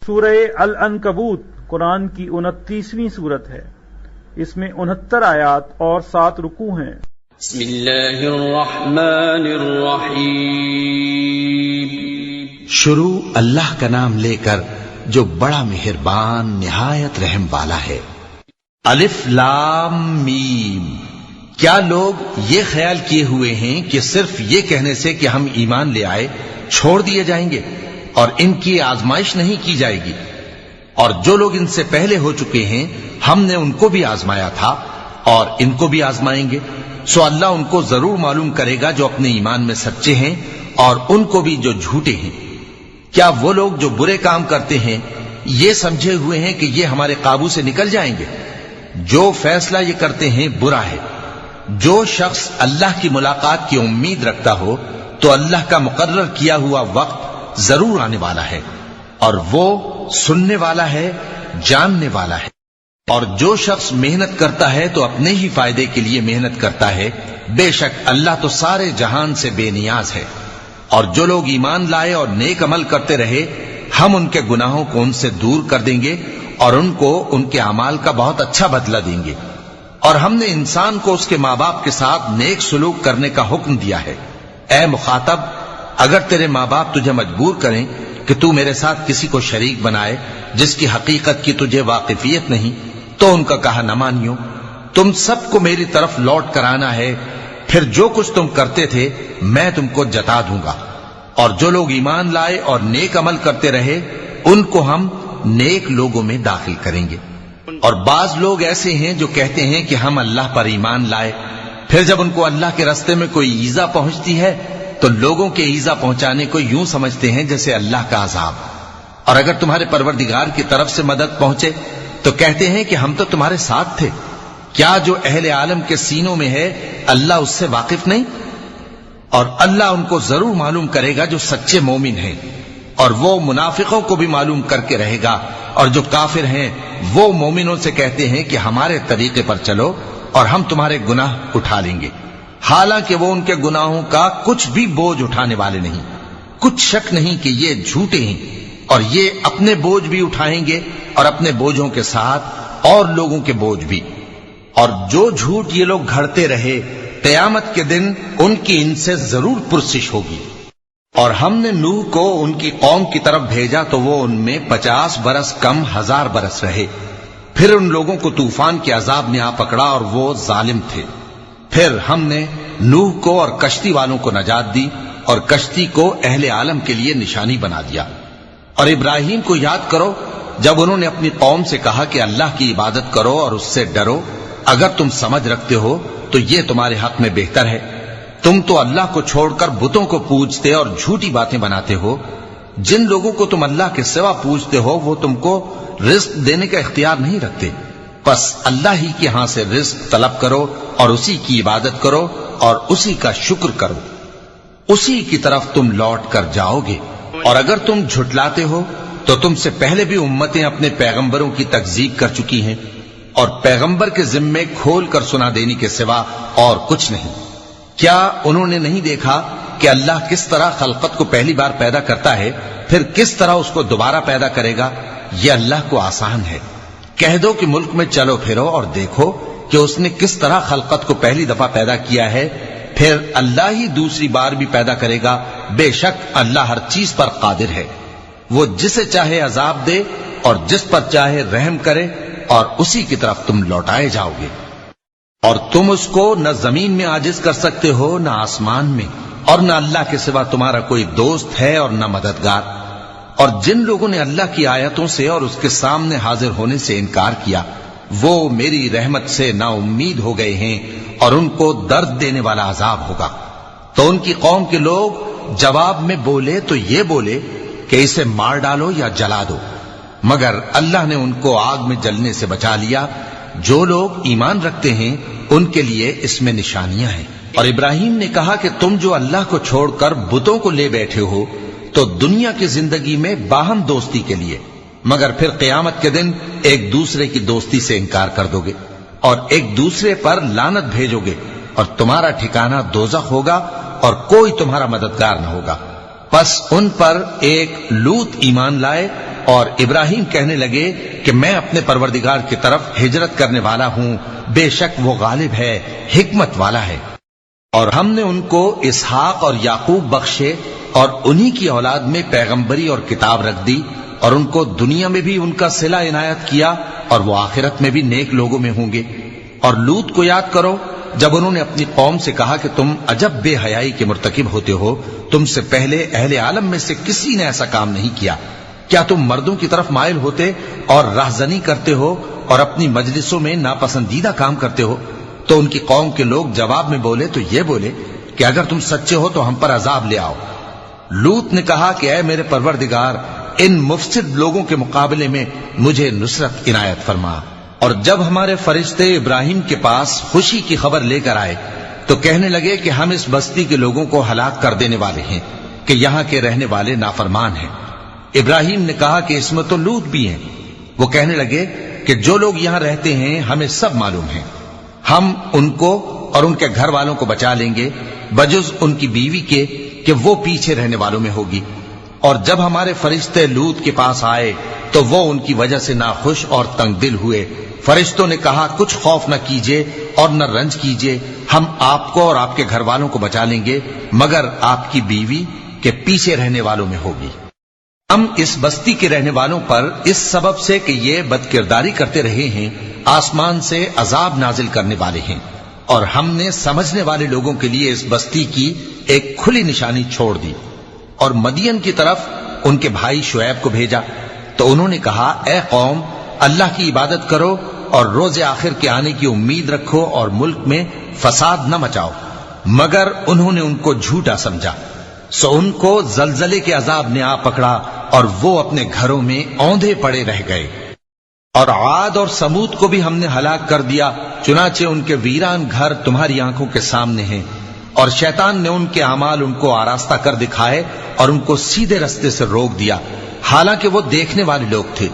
سورہ العنکبوت قرآن کی 29ویں سورت ہے۔ اس میں 69 آیات اور 7 رکوع ہیں۔ بسم اللہ الرحمن الرحیم۔ شروع اللہ کا نام لے کر جو بڑا مہربان نہایت رحم والا ہے۔ الف لام میم۔ کیا لوگ یہ خیال کیے ہوئے ہیں کہ صرف یہ کہنے سے کہ ہم ایمان لے آئے چھوڑ دیے جائیں گے اور ان کی آزمائش نہیں کی جائے گی؟ اور جو لوگ ان سے پہلے ہو چکے ہیں ہم نے ان کو بھی آزمایا تھا اور ان کو بھی آزمائیں گے، سو اللہ ان کو ضرور معلوم کرے گا جو اپنے ایمان میں سچے ہیں اور ان کو بھی جو جھوٹے ہیں۔ کیا وہ لوگ جو برے کام کرتے ہیں یہ سمجھے ہوئے ہیں کہ یہ ہمارے قابو سے نکل جائیں گے؟ جو فیصلہ یہ کرتے ہیں برا ہے۔ جو شخص اللہ کی ملاقات کی امید رکھتا ہو تو اللہ کا مقرر کیا ہوا وقت ضرور آنے والا ہے، اور وہ سننے والا ہے، جاننے والا ہے۔ اور جو شخص محنت کرتا ہے تو اپنے ہی فائدے کے لیے محنت کرتا ہے، بے شک اللہ تو سارے جہان سے بے نیاز ہے۔ اور جو لوگ ایمان لائے اور نیک عمل کرتے رہے ہم ان کے گناہوں کو ان سے دور کر دیں گے اور ان کو ان کے اعمال کا بہت اچھا بدلہ دیں گے۔ اور ہم نے انسان کو اس کے ماں باپ کے ساتھ نیک سلوک کرنے کا حکم دیا ہے۔ اے مخاطب، اگر تیرے ماں باپ تجھے مجبور کریں کہ تو میرے ساتھ کسی کو شریک بنائے جس کی حقیقت کی تجھے واقفیت نہیں تو ان کا کہا نہ مانیو۔ تم سب کو میری طرف لوٹ کر آنا ہے، پھر جو کچھ تم کرتے تھے میں تم کو جتا دوں گا۔ اور جو لوگ ایمان لائے اور نیک عمل کرتے رہے ان کو ہم نیک لوگوں میں داخل کریں گے۔ اور بعض لوگ ایسے ہیں جو کہتے ہیں کہ ہم اللہ پر ایمان لائے، پھر جب ان کو اللہ کے راستے میں کوئی ایذا پہنچتی ہے تو لوگوں کے ایذا پہنچانے کو یوں سمجھتے ہیں جیسے اللہ کا عذاب۔ اور اگر تمہارے پروردگار کی طرف سے مدد پہنچے تو کہتے ہیں کہ ہم تو تمہارے ساتھ تھے۔ کیا جو اہل عالم کے سینوں میں ہے اللہ اس سے واقف نہیں؟ اور اللہ ان کو ضرور معلوم کرے گا جو سچے مومن ہیں، اور وہ منافقوں کو بھی معلوم کر کے رہے گا۔ اور جو کافر ہیں وہ مومنوں سے کہتے ہیں کہ ہمارے طریقے پر چلو اور ہم تمہارے گناہ اٹھا لیں گے، حالانکہ وہ ان کے گناہوں کا کچھ بھی بوجھ اٹھانے والے نہیں۔ کچھ شک نہیں کہ یہ جھوٹے ہیں، اور یہ اپنے بوجھ بھی اٹھائیں گے اور اپنے بوجھوں کے ساتھ اور لوگوں کے بوجھ بھی۔ اور جو جھوٹ یہ لوگ گھڑتے رہے قیامت کے دن ان کی ان سے ضرور پرسش ہوگی۔ اور ہم نے نوح کو ان کی قوم کی طرف بھیجا تو وہ ان میں 50 برس کم 1000 برس رہے، پھر ان لوگوں کو طوفان کے عذاب نے آ پکڑا اور وہ ظالم تھے۔ پھر ہم نے نوح کو اور کشتی والوں کو نجات دی اور کشتی کو اہل عالم کے لیے نشانی بنا دیا۔ اور ابراہیم کو یاد کرو جب انہوں نے اپنی قوم سے کہا کہ اللہ کی عبادت کرو اور اس سے ڈرو، اگر تم سمجھ رکھتے ہو تو یہ تمہارے حق میں بہتر ہے۔ تم تو اللہ کو چھوڑ کر بتوں کو پوجتے اور جھوٹی باتیں بناتے ہو۔ جن لوگوں کو تم اللہ کے سوا پوجتے ہو وہ تم کو رزق دینے کا اختیار نہیں رکھتے، بس اللہ ہی کے ہاں سے رزق طلب کرو اور اسی کی عبادت کرو اور اسی کا شکر کرو، اسی کی طرف تم لوٹ کر جاؤ گے۔ اور اگر تم جھٹلاتے ہو تو تم سے پہلے بھی امتیں اپنے پیغمبروں کی تکذیب کر چکی ہیں، اور پیغمبر کے ذمے کھول کر سنا دینے کے سوا اور کچھ نہیں۔ کیا انہوں نے نہیں دیکھا کہ اللہ کس طرح خلقت کو پہلی بار پیدا کرتا ہے پھر کس طرح اس کو دوبارہ پیدا کرے گا؟ یہ اللہ کو آسان ہے۔ کہہ دو کہ ملک میں چلو پھرو اور دیکھو کہ اس نے کس طرح خلقت کو پہلی دفعہ پیدا کیا ہے، پھر اللہ ہی دوسری بار بھی پیدا کرے گا۔ بے شک اللہ ہر چیز پر قادر ہے۔ وہ جسے چاہے عذاب دے اور جس پر چاہے رحم کرے، اور اسی کی طرف تم لوٹائے جاؤ گے۔ اور تم اس کو نہ زمین میں عاجز کر سکتے ہو نہ آسمان میں، اور نہ اللہ کے سوا تمہارا کوئی دوست ہے اور نہ مددگار۔ اور جن لوگوں نے اللہ کی آیتوں سے اور اس کے سامنے حاضر ہونے سے انکار کیا وہ میری رحمت سے نا امید ہو گئے ہیں اور ان کو درد دینے والا عذاب ہوگا۔ تو ان کی قوم کے لوگ جواب میں بولے تو یہ بولے کہ اسے مار ڈالو یا جلا دو، مگر اللہ نے ان کو آگ میں جلنے سے بچا لیا۔ جو لوگ ایمان رکھتے ہیں ان کے لیے اس میں نشانیاں ہیں۔ اور ابراہیم نے کہا کہ تم جو اللہ کو چھوڑ کر بتوں کو لے بیٹھے ہو تو دنیا کی زندگی میں باہم دوستی کے لیے، مگر پھر قیامت کے دن ایک دوسرے کی دوستی سے انکار کر دو گے اور ایک دوسرے پر لعنت بھیجو گے، اور تمہارا ٹھکانہ دوزخ ہوگا اور کوئی تمہارا مددگار نہ ہوگا۔ پس ان پر ایک لوط ایمان لائے اور ابراہیم کہنے لگے کہ میں اپنے پروردگار کی طرف ہجرت کرنے والا ہوں، بے شک وہ غالب ہے، حکمت والا ہے۔ اور ہم نے ان کو اسحاق اور یعقوب بخشے اور انہی کی اولاد میں پیغمبری اور کتاب رکھ دی، اور ان کو دنیا میں بھی ان کا صلہ عنایت کیا اور وہ آخرت میں بھی نیک لوگوں میں ہوں گے۔ اور لوط کو یاد کرو جب انہوں نے اپنی قوم سے کہا کہ تم عجب بے حیائی کے مرتکب ہوتے ہو، تم سے پہلے اہل عالم میں سے کسی نے ایسا کام نہیں کیا، کیا تم مردوں کی طرف مائل ہوتے اور رہزنی کرتے ہو اور اپنی مجلسوں میں ناپسندیدہ کام کرتے ہو؟ تو ان کی قوم کے لوگ جواب میں بولے تو یہ بولے کہ اگر تم سچے ہو تو ہم پر عذاب لے آؤ۔ لوط نے کہا کہ اے میرے پروردگار، ان مفسد لوگوں کے مقابلے میں مجھے نصرت عنایت فرما۔ اور جب ہمارے فرشتے ابراہیم کے پاس خوشی کی خبر لے کر آئے تو کہنے لگے کہ ہم اس بستی کے لوگوں کو ہلاک کر دینے والے ہیں کہ یہاں کے رہنے والے نافرمان ہیں۔ ابراہیم نے کہا کہ اس میں تو لوط بھی ہیں۔ وہ کہنے لگے کہ جو لوگ یہاں رہتے ہیں ہمیں سب معلوم ہیں، ہم ان کو اور ان کے گھر والوں کو بچا لیں گے بجز ان کی بیوی کے کہ وہ پیچھے رہنے والوں میں ہوگی۔ اور جب ہمارے فرشتے لوط کے پاس آئے تو وہ ان کی وجہ سے ناخوش اور تنگ دل ہوئے۔ فرشتوں نے کہا کچھ خوف نہ کیجیے اور نہ رنج کیجیے، ہم آپ کو اور آپ کے گھر والوں کو بچا لیں گے مگر آپ کی بیوی کے پیچھے رہنے والوں میں ہوگی۔ ہم اس بستی کے رہنے والوں پر اس سبب سے کہ یہ بدکرداری کرتے رہے ہیں آسمان سے عذاب نازل کرنے والے ہیں، اور ہم نے سمجھنے والے لوگوں کے لیے اس بستی کی ایک کھلی نشانی چھوڑ دی۔ اور مدین کی طرف ان کے بھائی شعیب کو بھیجا تو انہوں نے کہا اے قوم، اللہ کی عبادت کرو اور روز آخر کے آنے کی امید رکھو اور ملک میں فساد نہ مچاؤ، مگر انہوں نے ان کو جھوٹا سمجھا، سو ان کو زلزلے کے عذاب نے آ پکڑا اور وہ اپنے گھروں میں اوندھے پڑے رہ گئے۔ اور عاد اور سمود کو بھی ہم نے ہلاک کر دیا، چنانچہ ان کے ویران گھر تمہاری آنکھوں کے سامنے ہیں، اور شیطان نے ان کے اعمال ان کو آراستہ کر دکھائے اور ان کو سیدھے رستے سے روک دیا، حالانکہ وہ دیکھنے والے لوگ تھے۔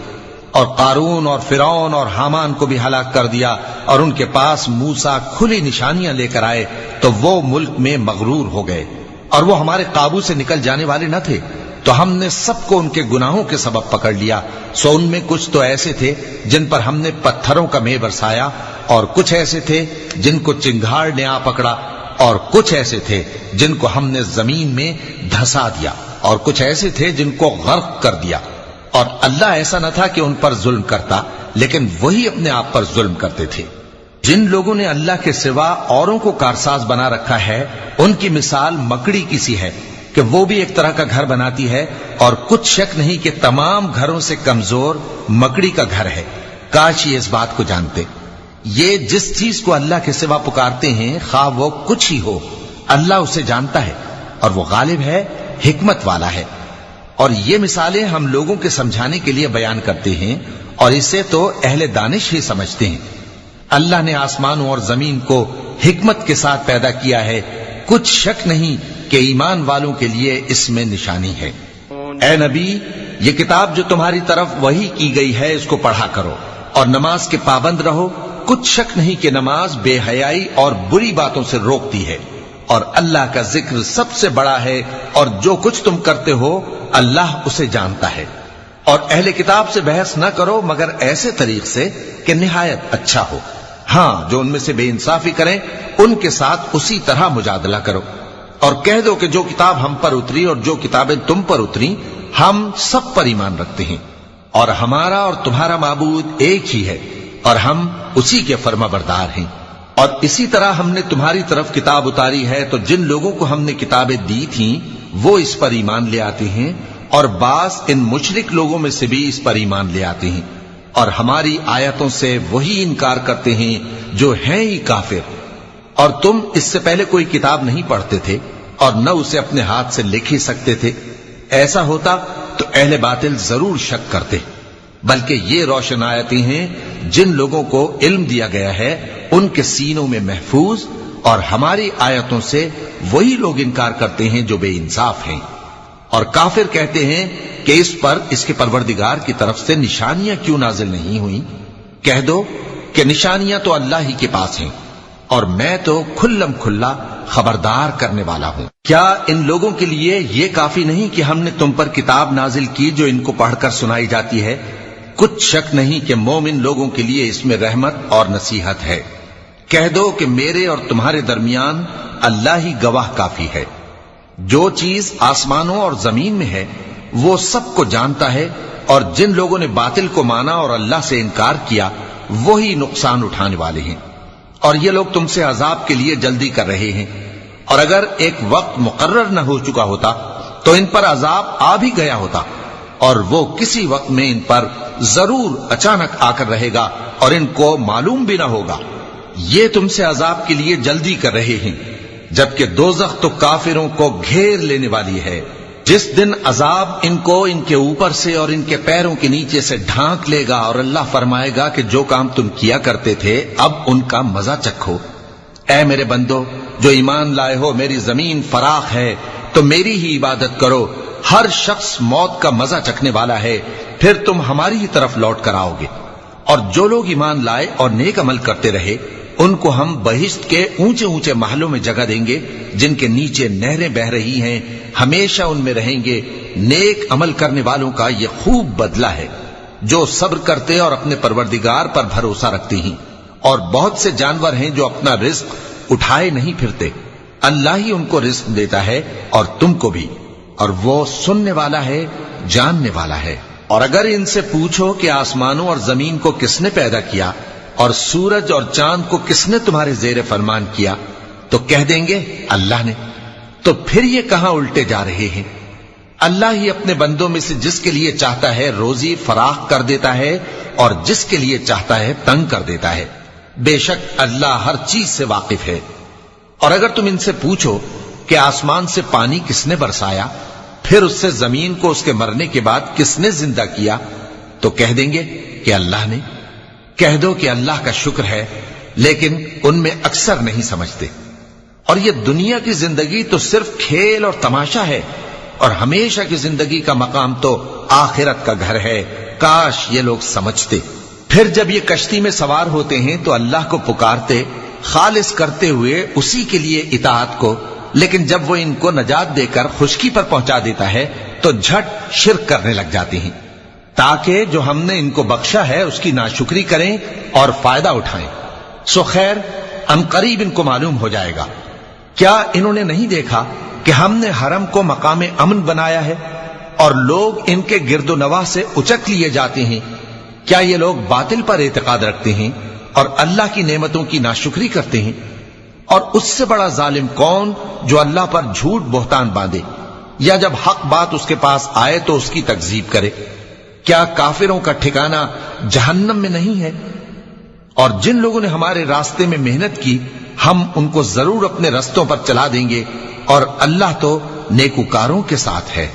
اور قارون اور فرعون اور حامان کو بھی ہلاک کر دیا، اور ان کے پاس موسیٰ کھلی نشانیاں لے کر آئے تو وہ ملک میں مغرور ہو گئے، اور وہ ہمارے قابو سے نکل جانے والے نہ تھے، تو ہم نے سب کو ان کے گناہوں کے سبب پکڑ لیا۔ سو ان میں کچھ تو ایسے تھے جن پر ہم نے پتھروں کا مے برسایا، اور کچھ ایسے تھے جن کو چنگھاڑ نے آ پکڑا، اور کچھ ایسے تھے جن کو ہم نے زمین میں دھسا دیا، اور کچھ ایسے تھے جن کو غرق کر دیا۔ اور اللہ ایسا نہ تھا کہ ان پر ظلم کرتا، لیکن وہی اپنے آپ پر ظلم کرتے تھے۔ جن لوگوں نے اللہ کے سوا اوروں کو کارساز بنا رکھا ہے، ان کی مثال مکڑی کی سی ہے کہ وہ بھی ایک طرح کا گھر بناتی ہے، اور کچھ شک نہیں کہ تمام گھروں سے کمزور مکڑی کا گھر ہے۔ کاش یہ اس بات کو جانتے۔ یہ جس چیز کو اللہ کے سوا پکارتے ہیں خواہ وہ کچھ ہی ہو، اللہ اسے جانتا ہے اور وہ غالب ہے، حکمت والا ہے۔ اور یہ مثالیں ہم لوگوں کے سمجھانے کے لیے بیان کرتے ہیں، اور اسے تو اہل دانش ہی سمجھتے ہیں۔ اللہ نے آسمانوں اور زمین کو حکمت کے ساتھ پیدا کیا ہے، کچھ شک نہیں کہ ایمان والوں کے لیے اس میں نشانی ہے۔ اے نبی، یہ کتاب جو تمہاری طرف وحی کی گئی ہے اس کو پڑھا کرو، اور نماز کے پابند رہو، کچھ شک نہیں کہ نماز بے حیائی اور بری باتوں سے روکتی ہے، اور اللہ کا ذکر سب سے بڑا ہے، اور جو کچھ تم کرتے ہو اللہ اسے جانتا ہے۔ اور اہل کتاب سے بحث نہ کرو مگر ایسے طریق سے کہ نہایت اچھا ہو، ہاں جو ان میں سے بے انصافی کریں ان کے ساتھ اسی طرح مجادلہ کرو، اور کہہ دو کہ جو کتاب ہم پر اتری اور جو کتابیں تم پر اتری ہم سب پر ایمان رکھتے ہیں، اور ہمارا اور تمہارا معبود ایک ہی ہے، اور ہم اسی کے فرما بردار ہیں۔ اور اسی طرح ہم نے تمہاری طرف کتاب اتاری ہے تو جن لوگوں کو ہم نے کتابیں دی تھیں وہ اس پر ایمان لے آتے ہیں، اور بعض ان مشرک لوگوں میں سے بھی اس پر ایمان لے آتے ہیں، اور ہماری آیتوں سے وہی انکار کرتے ہیں جو ہیں ہی کافر۔ اور تم اس سے پہلے کوئی کتاب نہیں پڑھتے تھے اور نہ اسے اپنے ہاتھ سے لکھ ہی سکتے تھے، ایسا ہوتا تو اہل باطل ضرور شک کرتے، بلکہ یہ روشن آیتیں ہیں جن لوگوں کو علم دیا گیا ہے ان کے سینوں میں محفوظ، اور ہماری آیتوں سے وہی لوگ انکار کرتے ہیں جو بے انصاف ہیں۔ اور کافر کہتے ہیں کہ اس پر اس کے پروردگار کی طرف سے نشانیاں کیوں نازل نہیں ہوئیں؟ کہہ دو کہ نشانیاں تو اللہ ہی کے پاس ہیں، اور میں تو کھلم کھلا خبردار کرنے والا ہوں۔ کیا ان لوگوں کے لیے یہ کافی نہیں کہ ہم نے تم پر کتاب نازل کی جو ان کو پڑھ کر سنائی جاتی ہے؟ کچھ شک نہیں کہ مومن لوگوں کے لیے اس میں رحمت اور نصیحت ہے۔ کہہ دو کہ میرے اور تمہارے درمیان اللہ ہی گواہ کافی ہے۔ جو چیز آسمانوں اور زمین میں ہے وہ سب کو جانتا ہے، اور جن لوگوں نے باطل کو مانا اور اللہ سے انکار کیا وہی نقصان اٹھانے والے ہیں۔ اور یہ لوگ تم سے عذاب کے لیے جلدی کر رہے ہیں، اور اگر ایک وقت مقرر نہ ہو چکا ہوتا تو ان پر عذاب آ بھی گیا ہوتا، اور وہ کسی وقت میں ان پر ضرور اچانک آ کر رہے گا اور ان کو معلوم بھی نہ ہوگا۔ یہ تم سے عذاب کے لیے جلدی کر رہے ہیں، جبکہ دوزخ تو کافروں کو گھیر لینے والی ہے۔ جس دن عذاب ان کو ان کے اوپر سے اور ان کے پیروں کے نیچے سے ڈھانک لے گا، اور اللہ فرمائے گا کہ جو کام تم کیا کرتے تھے اب ان کا مزہ چکھو۔ اے میرے بندو جو ایمان لائے ہو، میری زمین فراخ ہے تو میری ہی عبادت کرو۔ ہر شخص موت کا مزہ چکھنے والا ہے، پھر تم ہماری ہی طرف لوٹ کر آؤ گے۔ اور جو لوگ ایمان لائے اور نیک عمل کرتے رہے ان کو ہم بہشت کے اونچے اونچے محلوں میں جگہ دیں گے جن کے نیچے نہریں بہ رہی ہیں، ہمیشہ ان میں رہیں گے۔ نیک عمل کرنے والوں کا یہ خوب بدلہ ہے جو صبر کرتے اور اپنے پروردگار پر بھروسہ رکھتے ہیں۔ اور بہت سے جانور ہیں جو اپنا رزق اٹھائے نہیں پھرتے، اللہ ہی ان کو رزق دیتا ہے اور تم کو بھی، اور وہ سننے والا ہے، جاننے والا ہے۔ اور اگر ان سے پوچھو کہ آسمانوں اور زمین کو کس نے پیدا کیا اور سورج اور چاند کو کس نے تمہارے زیر فرمان کیا، تو کہہ دیں گے اللہ نے۔ تو پھر یہ کہاں الٹے جا رہے ہیں؟ اللہ ہی اپنے بندوں میں سے جس کے لیے چاہتا ہے روزی فراخ کر دیتا ہے اور جس کے لیے چاہتا ہے تنگ کر دیتا ہے۔ بے شک اللہ ہر چیز سے واقف ہے۔ اور اگر تم ان سے پوچھو کہ آسمان سے پانی کس نے برسایا، پھر اس سے زمین کو اس کے مرنے کے بعد کس نے زندہ کیا، تو کہہ دیں گے کہ اللہ نے۔ کہہ دو کہ اللہ کا شکر ہے، لیکن ان میں اکثر نہیں سمجھتے۔ اور یہ دنیا کی زندگی تو صرف کھیل اور تماشا ہے، اور ہمیشہ کی زندگی کا مقام تو آخرت کا گھر ہے۔ کاش یہ لوگ سمجھتے۔ پھر جب یہ کشتی میں سوار ہوتے ہیں تو اللہ کو پکارتے، خالص کرتے ہوئے اسی کے لیے اطاعت کو، لیکن جب وہ ان کو نجات دے کر خشکی پر پہنچا دیتا ہے تو جھٹ شرک کرنے لگ جاتے ہیں، تاکہ جو ہم نے ان کو بخشا ہے اس کی ناشکری کریں اور فائدہ اٹھائیں۔ سو خیر عنقریب ان کو معلوم ہو جائے گا۔ کیا انہوں نے نہیں دیکھا کہ ہم نے حرم کو مقام امن بنایا ہے اور لوگ ان کے گرد و نواح سے اچک لیے جاتے ہیں؟ کیا یہ لوگ باطل پر اعتقاد رکھتے ہیں اور اللہ کی نعمتوں کی ناشکری کرتے ہیں؟ اور اس سے بڑا ظالم کون جو اللہ پر جھوٹ بہتان باندھے، یا جب حق بات اس کے پاس آئے تو اس کی تکذیب کرے؟ کیا کافروں کا ٹھکانہ جہنم میں نہیں ہے؟ اور جن لوگوں نے ہمارے راستے میں محنت کی ہم ان کو ضرور اپنے رستوں پر چلا دیں گے، اور اللہ تو نیکوکاروں کے ساتھ ہے۔